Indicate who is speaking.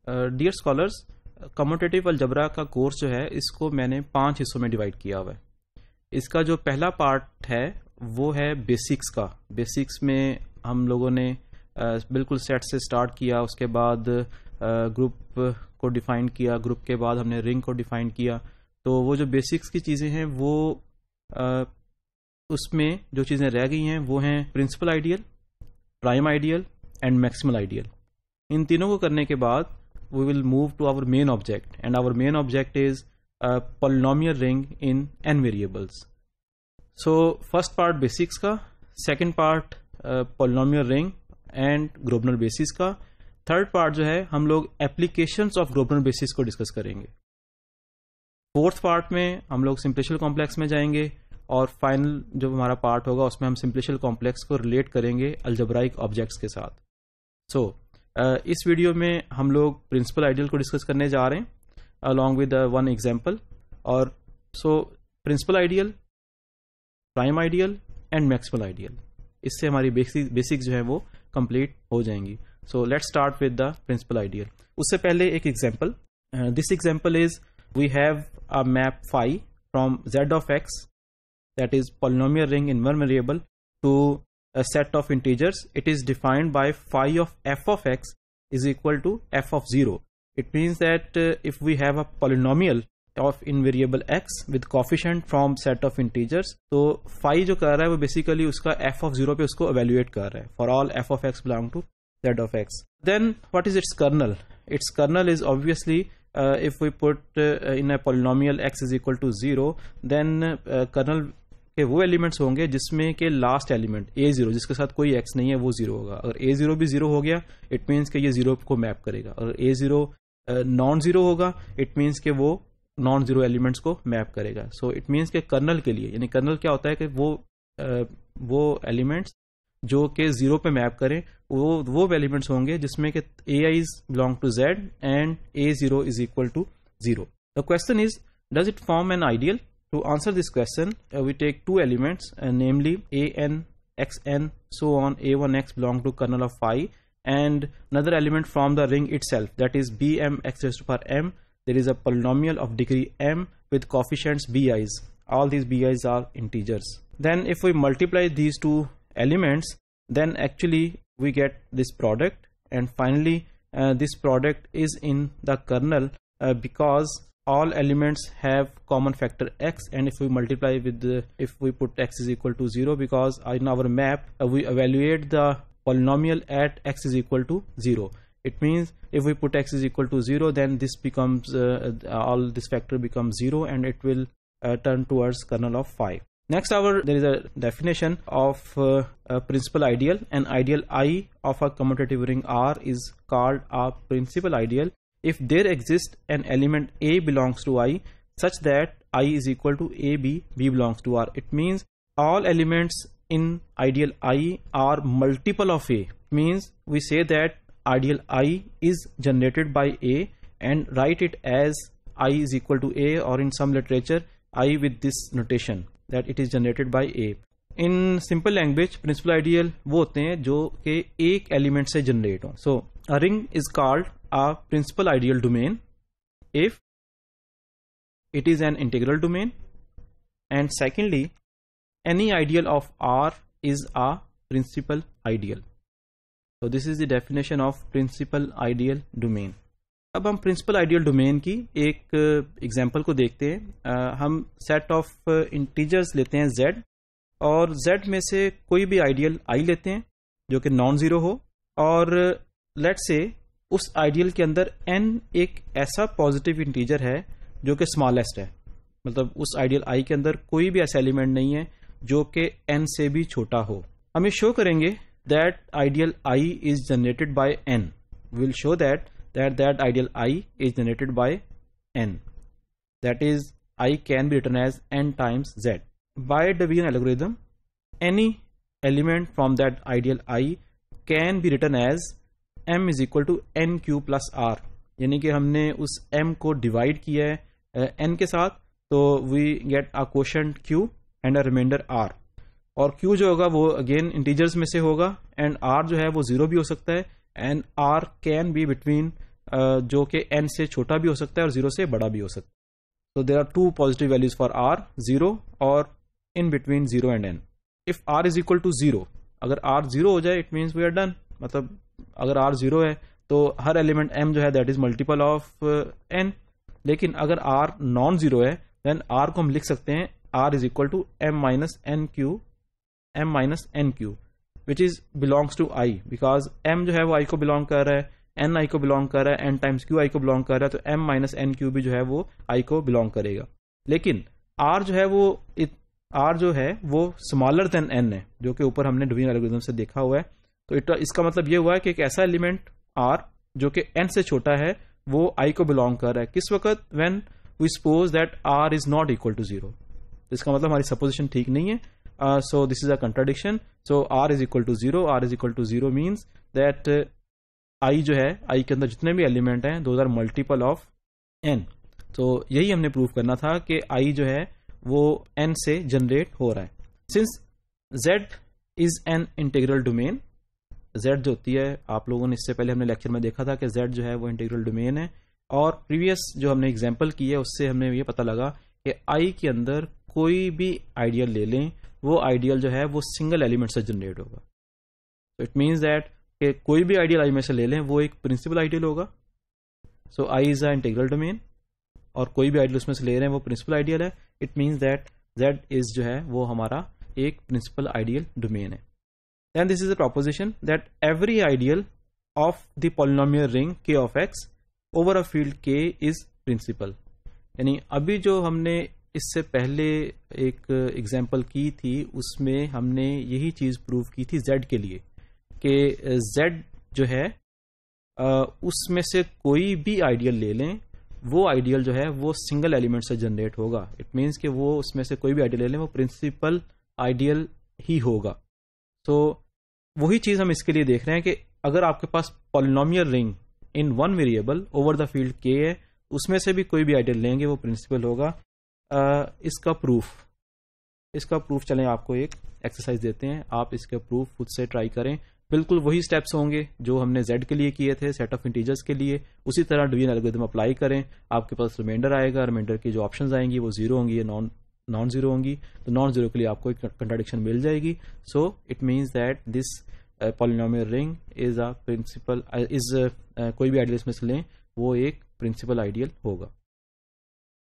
Speaker 1: Dear scholars, کمیوٹیٹیو algebra کا course جو ہے اس کو میں نے 5 حصوں میں ڈیوائڈ کیا ہوا ہے. اس کا جو پہلا پارٹ ہے وہ ہے بیسکس کا. بیسکس میں ہم لوگوں نے بالکل سیٹ سے سٹارٹ کیا، اس کے بعد گروپ کو ڈیفائن کیا، گروپ کے بعد ہم نے رنگ کو ڈیفائن کیا. تو وہ جو بیسکس کی چیزیں ہیں وہ اس میں جو چیزیں رہ گئی ہیں وہ ہیں principal ideal, prime ideal and maximal ideal. ان تینوں کو کرنے کے بعد we will move to our main object, and our main object is a polynomial ring in n variables. So first part basics کا، second part polynomial ring and Grosvenor basis کا، third part جو ہے ہم لوگ applications of Grosvenor basis کو discuss کریں گے. fourth part میں ہم لوگ simplicial complex میں جائیں گے، اور فائنل جو ہمارا پارٹ ہوگا اس میں ہم simplicial complex کو ریلیٹ کریں گے algebraic objects کے ساتھ. So اس ویڈیو میں ہم لوگ پرنسپل آئیڈیل کو ڈسکس کرنے جا رہے ہیں along with one example. اور so principal ideal, prime ideal and maximal ideal, اس سے ہماری بیسک جو ہے وہ کمپلیٹ ہو جائیں گی. So let start with the principal ideal. اس سے پہلے ایک example. This example is we have a map phi from z of x, that is polynomial ring in one variable, to a set of integers. It is defined by phi of f of x is equal to f of 0. It means that if we have a polynomial of in variable x with coefficient from set of integers, تو phi جو کر رہا ہے وہ basically اس کا f of 0 پہ اس کو evaluate کر رہا ہے for all f of x belong to z of x. Then what is its kernel? Its kernel is obviously if we put in a polynomial x is equal to 0, then kernel کہ وہ elements ہوں گے جس میں کہ last element a0 جس کے ساتھ کوئی x نہیں ہے وہ 0 ہوگا. اگر a0 بھی 0 ہو گیا اٹ مینس کہ یہ 0 کو میپ کرے گا. اگر a0 نان 0 ہوگا اٹ مینس کہ وہ نان 0 ایلیمنٹس کو میپ کرے گا. سو اٹ مینس کہ کرنل کے لیے، یعنی کرنل کیا ہوتا ہے کہ وہ ایلیمنٹس جو کہ 0 پہ میپ کریں وہ ایلیمنٹس ہوں گے جس میں کہ ai's belong to z and a0 is equal to 0. The question is, does it form an ideal? To answer this question, we take two elements, namely an, xn, so on. a1x belong to kernel of phi, and another element from the ring itself, that is bm x raised to power m. There is a polynomial of degree m with coefficients bi's. All these bi's are integers. Then if we multiply these two elements, then actually we get this product, and finally this product is in the kernel because all elements have common factor x, and if we multiply with if we put x is equal to 0, because in our map we evaluate the polynomial at x is equal to 0. It means if we put x is equal to 0, then this becomes all this factor becomes 0 and it will turn towards kernel of phi. Next, there is a definition of a principal ideal. An ideal I of a commutative ring R is called a principal ideal if there exists an element A belongs to I such that I is equal to A, B belongs to R. It means all elements in ideal I are multiple of A. It means we say that ideal I is generated by A and write it as I is equal to A, or in some literature I with this notation that it is generated by A. In simple language, principal ideal وہ ہوتے ہیں جو کہ ایک element سے generate ہوں. So a ring is called a principal ideal domain if it is an integral domain, and secondly any ideal of R is a principal ideal. So this is the definition of principal ideal domain. اب ہم principal ideal domain کی ایک example کو دیکھتے ہیں. ہم set of integers لیتے ہیں z، اور z میں سے کوئی بھی آئیڈیل i لیتے ہیں جو کہ نان زیرو ہو، اور لیٹ سے اس آئیڈیل کے اندر n ایک ایسا پازیٹیو انٹیجر ہے جو کہ اسمالسٹ ہے. مطلب اس آئیڈیل i کے اندر کوئی بھی ایسا ایلیمنٹ نہیں ہے جو کہ n سے بھی چھوٹا ہو. ہم یہ شو کریں گے that ideal i is generated by n. We'll show that ideal I is generated by n. That is, I can be written as n times z. By Devian algorithm, any element from that ideal I can be written as m is equal to n q plus r. یعنی کہ ہم نے اس m کو divide کیا ہے n کے ساتھ، تو we get a quotient q and a remainder r. اور q جو ہوگا وہ اگین انٹیجرز میں سے ہوگا، اینڈ r جو ہے وہ 0 بھی ہو سکتا ہے، and r can be between جو کہ n سے چھوٹا بھی ہو سکتا ہے اور 0 سے بڑا بھی ہو سکتا ہے. So there are two positive values for r, 0 اور in between 0 and n. If r is equal to 0, اگر r 0 ہو جائے it means we are done. مطلب اگر r 0 ہے تو ہر ایلیمنٹ m جو ہے that is multiple of n. لیکن اگر r نان زیرو ہے then r کو ہم لکھ سکتے ہیں r is equal to m minus n q which is belongs to i, because m جو ہے وہ i کو belong کر رہا ہے, n i کو belong کر رہا ہے, n times q i کو belong کر رہا ہے, تو m minus n q بھی جو ہے وہ i کو belong کرے گا. لیکن r جو ہے وہ smaller than n ہے, جو کہ اوپر ہم نے ڈوین الگورتھم سے دیکھا ہوا ہے. تو اس کا مطلب یہ ہوا ہے کہ ایک ایسا ایلیمنٹ r جو کہ n سے چھوٹا ہے وہ i کو belong کر رہا ہے. کس وقت؟ when we suppose that r is not equal to 0. اس کا مطلب ہماری سپوزیشن ٹھیک نہیں ہے. So this is a contradiction. So r is equal to 0. r is equal to 0 means that i جو ہے i کے اندر جتنے بھی ایلیمنٹ ہیں those are multiple of n. تو یہی ہم نے پروف کرنا تھا کہ i جو ہے وہ n سے جنریٹ ہو رہا ہے. Since z is an integral domain, z جو ہوتی ہے, آپ لوگوں نے اس سے پہلے ہم نے لیکچر میں دیکھا تھا کہ z جو ہے وہ انٹیگرل ڈومین ہے, اور پریویس جو ہم نے اگزامپل کی ہے اس سے ہم نے یہ پتہ لگا کہ i کے اندر کوئی بھی آئیڈیل لے لیں, وہ آئیڈیل جو ہے وہ سنگل ایلیمنٹ سے جنریٹ ہوگا. تو اٹ مینس دیٹ کہ کوئی بھی آئیڈیل i میں سے لے لیں وہ ایک پرنسپل آئیڈیل ہوگا. سو i is a integral domain, اور کوئی بھی آئیڈیل اس میں سے لے رہے ہیں وہ پرنسپل آئیڈیل ہے. اٹ مینس دیٹ z از جو ہے وہ ہمارا ایک پرنسپل آئیڈیل ڈومین ہے. Then this is a proposition that every ideal of the polynomial ring k of x over a field k is principal. یعنی ابھی جو ہم نے اس سے پہلے ایک ایگزامپل کی تھی اس میں ہم نے یہی چیز پروف کی تھی z کے لیے کہ z جو ہے اس میں سے کوئی بھی آئیڈیل لے لیں, وہ آئیڈیل جو ہے وہ سنگل ایلیمنٹ سے جنریٹ ہوگا. اٹ مینس کہ وہ اس میں سے کوئی بھی آئیڈیل لے لیں وہ پرنسپل آئیڈیل ہی ہوگا. تو وہی چیز ہم اس کے لیے دیکھ رہے ہیں کہ اگر آپ کے پاس پالینومیل رنگ in one variable over the field k ہے, اس میں سے بھی کوئی بھی آئیڈیل لیں گے وہ پرنسپل ہوگا. اس کا پروف چلیں آپ کو ایک ایکسرسائز دیتے ہیں, آپ اس کا پروف خود سے ٹرائی کریں. بالکل وہی سٹیپس ہوں گے جو ہم نے z کے لیے کیے تھے سیٹ آف انٹیجرز کے لیے, اسی طرح ڈوین الگورتھم اپلائی کریں. آپ کے پاس ریمائنڈر آئے گا, ریمائنڈر کی جو آپشنز آئیں گی وہ 0 ہوں گی یا نان زیرو ہوں گی. تو نان زیرو کے لیے آپ کو ایک کنٹراڈکشن مل جائے گی. So it means that this polynomial ring is a principal, کوئی بھی آئیڈیل اس میں سے لیں وہ ایک پرنسپل آئیڈیل ہوگا.